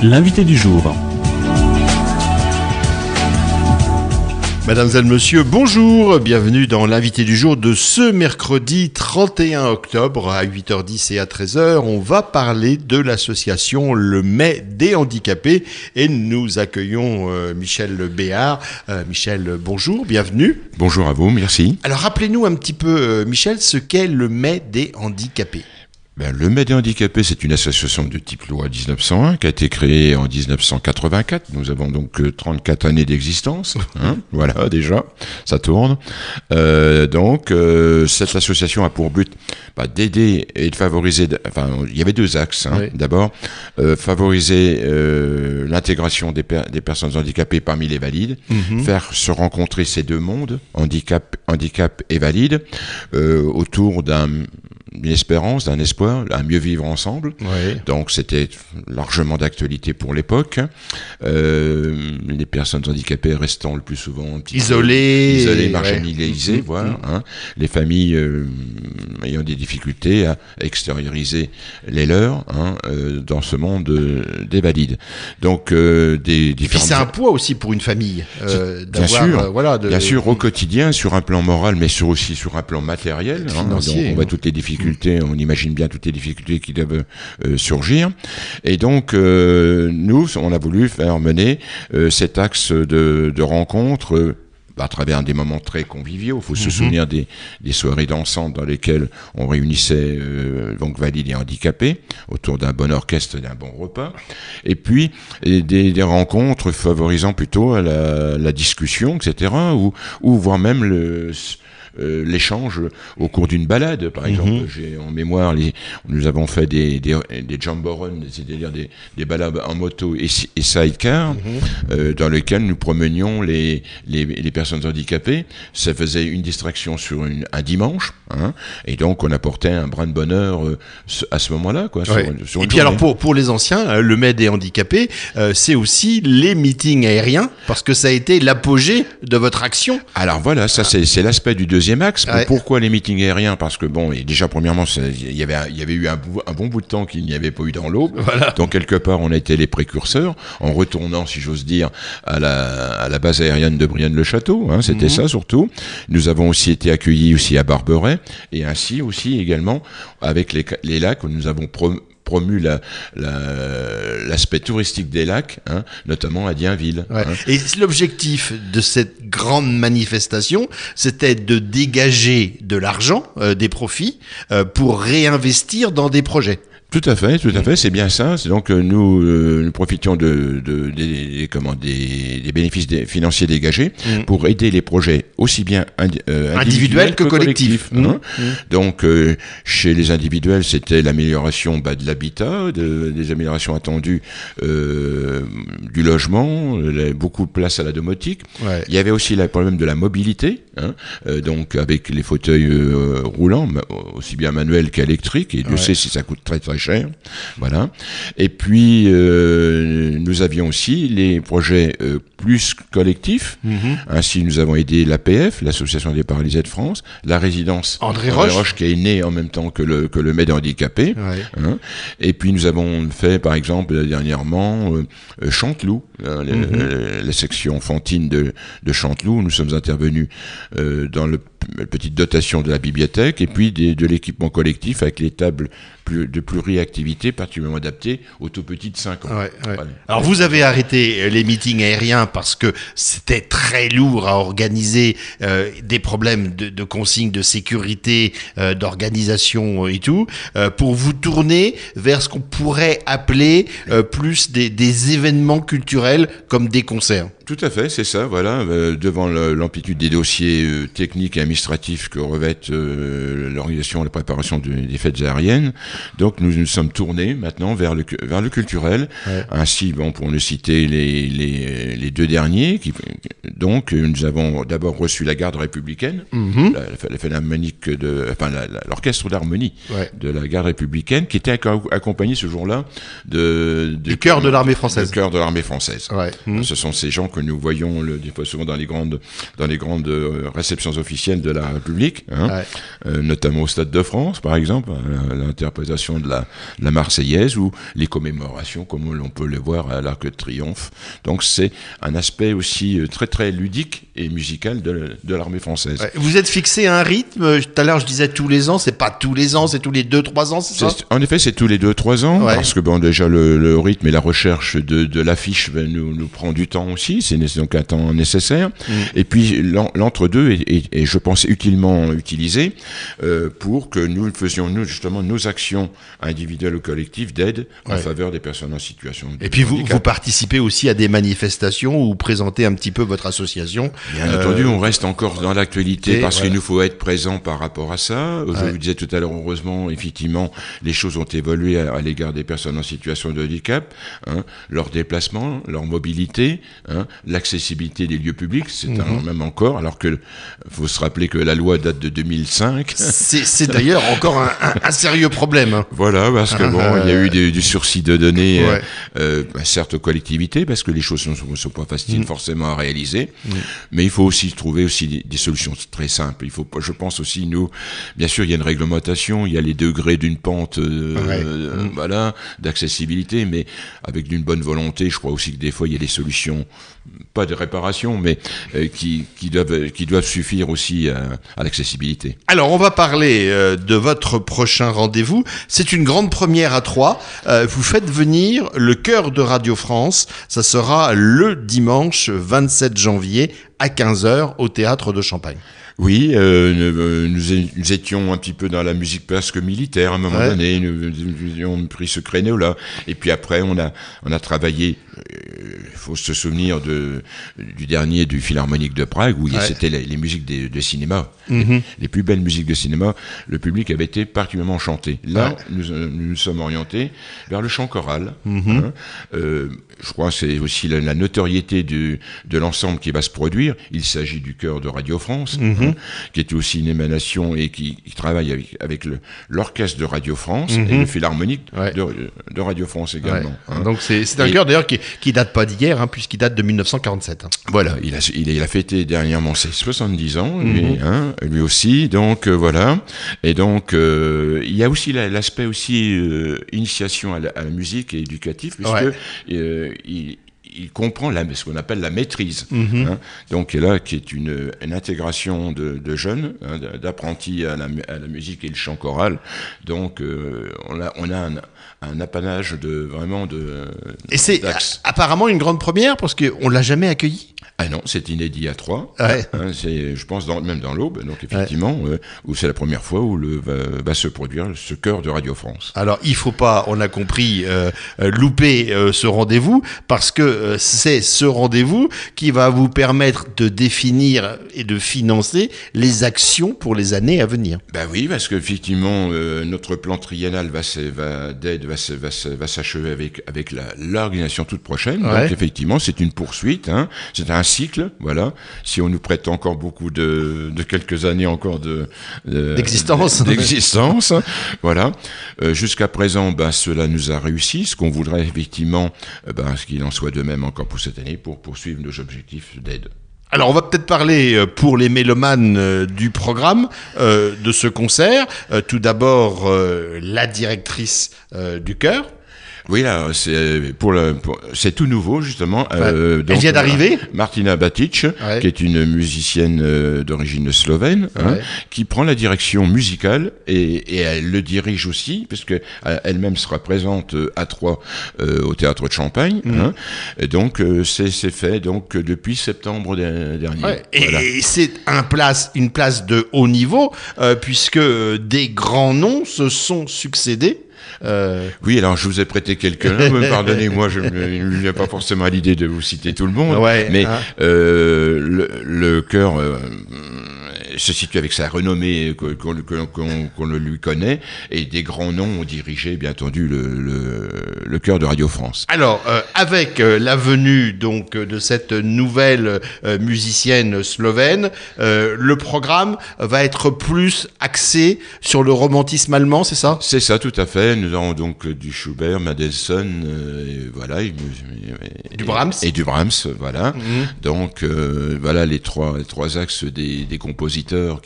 L'invité du jour. Mesdames et messieurs, bonjour, bienvenue dans l'invité du jour de ce mercredi 31 octobre à 8h10 et à 13h. On va parler de l'association Le Mai des Handicapés et nous accueillons Michel Béard. Michel, bonjour, bienvenue. Bonjour à vous, merci. Alors rappelez-nous un petit peu, Michel, ce qu'est Le Mai des Handicapés. Le Mai des Handicapés, c'est une association de type loi 1901 qui a été créée en 1984. Nous avons donc 34 années d'existence. Voilà, déjà, ça tourne. Cette association a pour but d'aider et de favoriser... il y avait deux axes. Oui. D'abord, favoriser l'intégration des personnes handicapées parmi les valides, faire se rencontrer ces deux mondes, handicap et valide, autour d'une espérance, d'un espoir, à mieux vivre ensemble. Oui. Donc c'était largement d'actualité pour l'époque. Les personnes handicapées restant le plus souvent isolées, marginalisées, voilà. Les familles ayant des difficultés à extérioriser les leurs dans ce monde des valides. Donc et puis c'est un poids aussi pour une famille d'avoir... Bien sûr, au quotidien, sur un plan moral, mais aussi sur un plan matériel. Financier. Donc on voit toutes les difficultés. On imagine bien toutes les difficultés qui doivent surgir. Et donc, nous, on a voulu faire mener cet axe de rencontre à travers des moments très conviviaux. Il faut se souvenir des soirées dansantes dans lesquelles on réunissait donc valides et handicapés autour d'un bon orchestre et d'un bon repas. Et puis, des rencontres favorisant plutôt à la discussion, etc. ou voire même l'échange au cours d'une balade, par exemple. J'ai en mémoire, nous avons fait des jumbo runs, c'est-à-dire des balades en moto et sidecar, dans lesquels nous promenions les personnes handicapées. Ça faisait une distraction sur un dimanche, et donc on apportait un brin de bonheur à ce moment-là, quoi. Ouais. Sur et puis journée. Alors pour les anciens, le Mai des Handicapés, c'est aussi les meetings aériens, parce que ça a été l'apogée de votre action. Alors voilà, ça c'est l'aspect du deuxième axe. Ouais. Pourquoi les meetings aériens? Parce que et déjà premièrement, il y avait eu un bon bout de temps qu'il n'y avait pas eu dans l'eau. Voilà. Donc quelque part, on a été les précurseurs en retournant, si j'ose dire, à la base aérienne de Brienne-le-Château. C'était ça surtout. Nous avons aussi été accueillis aussi à Barberet et ainsi aussi également avec les lacs où nous avons promu l'aspect touristique des lacs, notamment à Dienville. Ouais. Et l'objectif de cette grande manifestation, c'était de dégager de l'argent, des profits, pour réinvestir dans des projets. Tout à fait, c'est bien ça. C'est donc nous profitions des bénéfices financiers dégagés pour aider les projets aussi bien individuels que collectifs. Donc chez les individuels, c'était l'amélioration de l'habitat, des améliorations attendues du logement, beaucoup de place à la domotique. Ouais. Il y avait aussi le problème de la mobilité, donc avec les fauteuils roulants, aussi bien manuels qu'électriques, et Dieu sait si ça coûte très très cher. Voilà. Et puis nous avions aussi les projets plus collectifs. Ainsi, nous avons aidé l'APF, l'Association des paralysés de France, la résidence André Roche qui est née en même temps que le Mai des Handicapés. Ouais. Et puis nous avons fait, par exemple, dernièrement, Chanteloup, la section enfantine de Chanteloup. Nous sommes intervenus dans la petite dotation de la bibliothèque et puis de l'équipement collectif avec les tables de pluriactivité particulièrement adaptées aux tout petits de 5 ans. Ouais. Voilà. Alors vous avez arrêté les meetings aériens parce que c'était très lourd à organiser, des problèmes de consignes de sécurité, d'organisation et tout, pour vous tourner vers ce qu'on pourrait appeler plus des événements culturels comme des concerts. Tout à fait, c'est ça, voilà. Devant l'amplitude des dossiers techniques et administratifs que revêtent l'organisation et la préparation des fêtes aériennes, donc nous nous sommes tournés maintenant vers le culturel. Ouais. Ainsi, pour ne citer les deux derniers, donc nous avons d'abord reçu la garde républicaine, la philharmonique l'orchestre d'harmonie de la garde républicaine, qui était accompagné ce jour-là du chœur de l'armée française. Le chœur de l'armée française. Ouais. Ce sont ces gens que nous voyons des fois souvent dans les grandes réceptions officielles de la République, notamment au Stade de France, par exemple, à l'interprétation de la Marseillaise ou les commémorations, comme l'on peut le voir à l'Arc de Triomphe. Donc c'est un aspect aussi très très ludique et musical de l'armée française. Ouais. Vous êtes fixé à un rythme. Tout à l'heure, je disais tous les ans. C'est pas tous les ans, c'est tous les 2-3 ans, c'est ça? En effet, c'est tous les 2-3 ans, parce que bon, déjà le rythme et la recherche de l'affiche nous prend du temps aussi. C'est donc un temps nécessaire. Et puis l'entre-deux est, je pense, utilement utilisé pour que nous faisions justement nos actions individuelles ou collectives d'aide en faveur des personnes en situation de handicap. Et puis vous participez aussi à des manifestations où vous présentez un petit peu votre association. Bien entendu, on reste encore dans l'actualité parce qu'il nous faut être présent par rapport à ça. Je vous disais tout à l'heure, heureusement, effectivement, les choses ont évolué à l'égard des personnes en situation de handicap, leur déplacement, leur mobilité, l'accessibilité des lieux publics, c'est même encore, alors que faut se rappeler que la loi date de 2005. C'est d'ailleurs encore un sérieux problème. Voilà, parce que bon, il y a eu du sursis de données, certes aux collectivités, parce que les choses ne sont pas faciles forcément à réaliser, mais il faut aussi trouver aussi des solutions très simples. Il faut, je pense aussi, nous, bien sûr, il y a une réglementation, il y a les degrés d'une pente, voilà, d'accessibilité, mais avec d'une bonne volonté, je crois aussi que des fois, il y a des solutions, pas de réparation, mais qui doivent suffire aussi à l'accessibilité. Alors, on va parler de votre prochain rendez-vous. C'est une grande première à Troyes. Vous faites venir le chœur de Radio France. Ça sera le dimanche 27 janvier à 15h au Théâtre de Champagne. Oui, nous étions un petit peu dans la musique presque militaire à un moment donné. Nous avions pris ce créneau-là. Et puis après, on a travaillé. Il faut se souvenir du dernier du Philharmonique de Prague où c'était les musiques de cinéma, les plus belles musiques de cinéma. Le public avait été particulièrement enchanté. Là, nous sommes orientés vers le chant choral. Je crois que c'est aussi la notoriété de l'ensemble qui va se produire. Il s'agit du chœur de Radio France, qui est aussi une émanation et qui travaille avec l'orchestre de Radio France et le Philharmonique de Radio France également. Donc c'est un chœur d'ailleurs qui date pas d'hier, puisqu'il date de 1947. Voilà, il a fêté dernièrement ses 70 ans, lui aussi. Donc voilà. Et donc il y a aussi l'aspect aussi initiation à la musique et éducatif, puisque il comprend ce qu'on appelle la maîtrise. Donc là, qui est une intégration de jeunes, d'apprentis à la musique et le chant choral. Donc on a un apanage vraiment de. Et c'est apparemment une grande première parce qu'on l'a jamais accueilli. Ah non, c'est inédit à Troyes. C'est, je pense, même dans l'Aube, donc effectivement, où c'est la première fois où va se produire ce chœur de Radio France. Alors, il faut pas, on a compris, louper ce rendez-vous, parce que c'est ce rendez-vous qui va vous permettre de définir et de financer les actions pour les années à venir. Ben oui, parce qu'effectivement, notre plan triennal va s'achever avec l'organisation toute prochaine. Donc effectivement, c'est une poursuite, c'est un cycle, voilà. Si on nous prête encore beaucoup de quelques années encore d'existence, voilà. Jusqu'à présent, cela nous a réussi. Ce qu'on voudrait effectivement, ce qu'il en soit de même encore pour cette année, pour poursuivre nos objectifs d'aide. Alors, on va peut-être parler pour les mélomanes du programme de ce concert. Tout d'abord, la directrice du chœur. Oui, là, c'est tout nouveau, justement. Elle vient d'arriver. Martina Batic, qui est une musicienne d'origine slovène, qui prend la direction musicale et elle le dirige aussi, parce que elle-même sera présente à Troyes au Théâtre de Champagne. Et donc, c'est fait donc depuis septembre dernier. Voilà. Et c'est une place de haut niveau, puisque des grands noms se sont succédés. Oui, alors je vous ai prêté quelques-uns, pardonnez-moi, je ne viens pas forcément à l'idée de vous citer tout le monde, mais le chœur se situe avec sa renommée qu'on le lui connaît, et des grands noms ont dirigé, bien entendu, le chœur de Radio France. Alors, avec la venue donc de cette nouvelle musicienne slovène, le programme va être plus axé sur le romantisme allemand, c'est ça ? C'est ça, tout à fait. Nous avons donc du Schubert, Mendelssohn, voilà, du Brahms. Et du Brahms, voilà. Donc voilà les trois axes des compositeurs compositeurs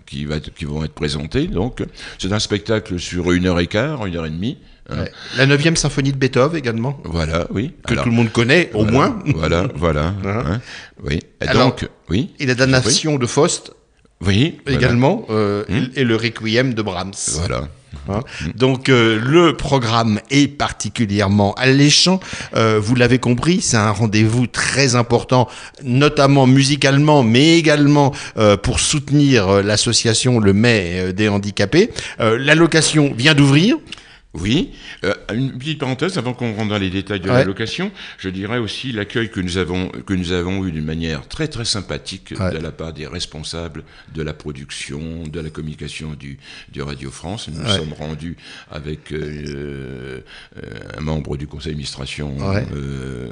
qui vont être présentés. Donc, c'est un spectacle sur 1h15, 1h30. Hein. Ouais. La 9e symphonie de Beethoven également. Voilà, oui. Que tout le monde connaît, au moins. Voilà. Hein. Oui. Et alors, donc, oui. Et la damnation de Faust. Oui. Également. Et le Requiem de Brahms. Voilà. Hein. Donc le programme est particulièrement alléchant. Vous l'avez compris, c'est un rendez-vous très important, notamment musicalement, mais également pour soutenir l'association Le Mai des handicapés. La location vient d'ouvrir. Oui, une petite parenthèse avant qu'on rentre dans les détails de la location, je dirais aussi l'accueil que nous avons eu d'une manière très très sympathique de la part des responsables de la production, de la communication du Radio France. Nous nous sommes rendus avec un membre du conseil d'administration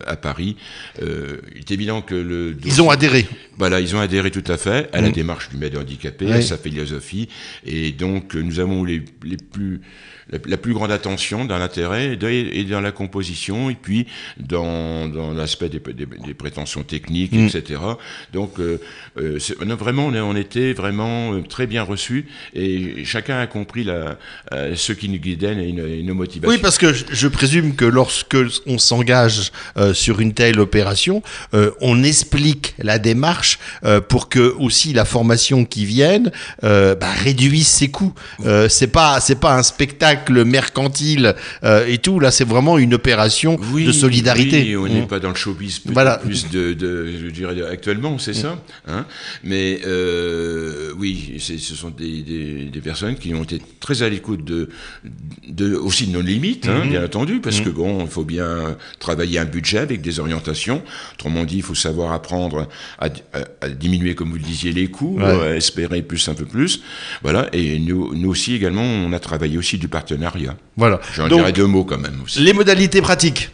à Paris. Il est évident que ils ont adhéré. Voilà, ils ont adhéré tout à fait à la démarche du Mai handicapé, à sa philosophie, et donc nous avons la plus grande attention dans l'intérêt et dans la composition, et puis dans l'aspect des prétentions techniques, etc. Donc vraiment, on était vraiment très bien reçus, et chacun a compris ce qui nous guidait et nos motivations. Oui, parce que je présume que lorsque on s'engage sur une telle opération, on explique la démarche pour que aussi la formation qui vienne réduise ses coûts. C'est pas un spectacle mercantile et tout. Là, c'est vraiment une opération de solidarité. Oui, on n'est pas dans le showbiz plus je dirais actuellement, c'est ça. Hein, mais oui, ce sont des personnes qui ont été très à l'écoute aussi de nos limites, bien entendu, parce que bon, il faut bien travailler un budget avec des orientations. Autrement dit, il faut savoir apprendre à diminuer, comme vous le disiez, les coûts, à espérer un peu plus. Voilà. Et nous aussi également, on a travaillé aussi du partenariat. Voilà. J'en dirais 2 mots quand même aussi. Les modalités pratiques.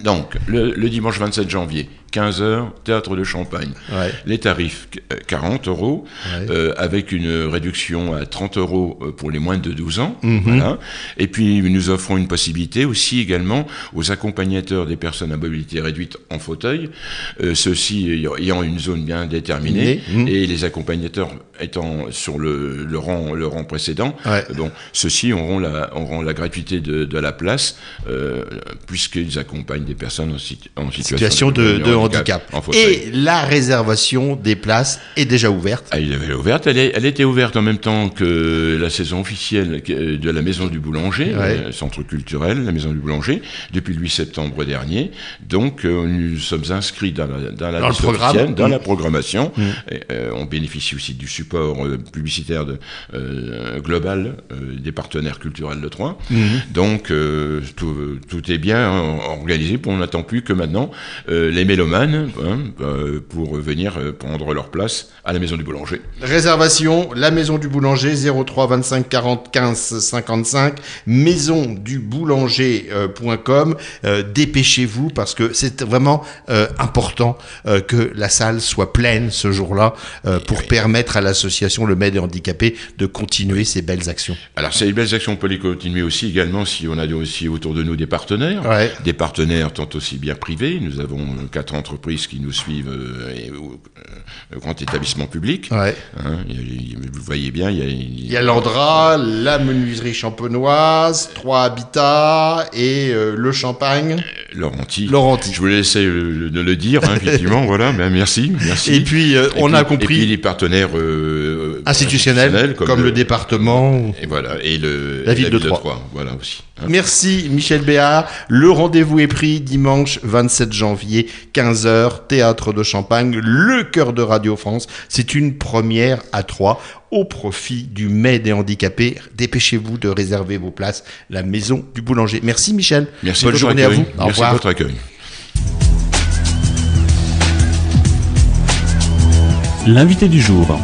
Donc, le dimanche 27 janvier, 15h, Théâtre de Champagne. Les tarifs, 40 €, avec une réduction à 30 € pour les moins de 12 ans. Voilà. Et puis, nous offrons une possibilité aussi également aux accompagnateurs des personnes à mobilité réduite en fauteuil, ceux-ci ayant une zone bien déterminée, et les accompagnateurs étant sur le rang précédent. Bon, ceux-ci auront la gratuité de la place, puisqu'ils accompagnent des personnes en situation de handicap. Et la réservation des places est déjà ouverte. Elle est ouverte. Elle était ouverte en même temps que la saison officielle de la Maison du Boulanger, centre culturel, la Maison du Boulanger, depuis le 8 septembre dernier. Donc, nous sommes inscrits dans la liste officielle, dans la programmation. On bénéficie aussi du support publicitaire global des partenaires culturels de Troyes. Donc, tout est bien organisé. On n'attend plus que maintenant les mélomanes pour venir prendre leur place à la Maison du Boulanger. Réservation, la Maison du Boulanger, 03 25 40 15 55, maisonduboulanger.com. Dépêchez-vous parce que c'est vraiment important que la salle soit pleine ce jour-là pour permettre à l'association Le Mai des handicapés de continuer ses belles actions. Alors, ces belles actions, on peut les continuer aussi également si on a aussi autour de nous des partenaires. Des partenaires tant aussi bien privés. Nous avons 4 entreprises qui nous suivent, grand établissement public. Vous voyez bien, il y a l'Andra, la menuiserie champenoise, 3 Habitats et le Champagne. Laurenti. Laurenti. Je vous laissais de le dire, effectivement. Voilà, merci. Et puis, on a compris. Et puis les partenaires institutionnels, comme le département. Et voilà, et la ville de Troyes. Voilà aussi. Merci Michel Béard. Le rendez-vous est pris dimanche 27 janvier, 15h, Théâtre de Champagne, le cœur de Radio France. C'est une première à Troyes au profit du Mai des handicapés. Dépêchez-vous de réserver vos places, la Maison du Boulanger. Merci Michel. Merci. Bonne journée à vous. Au revoir. Merci de votre accueil. L'invité du jour.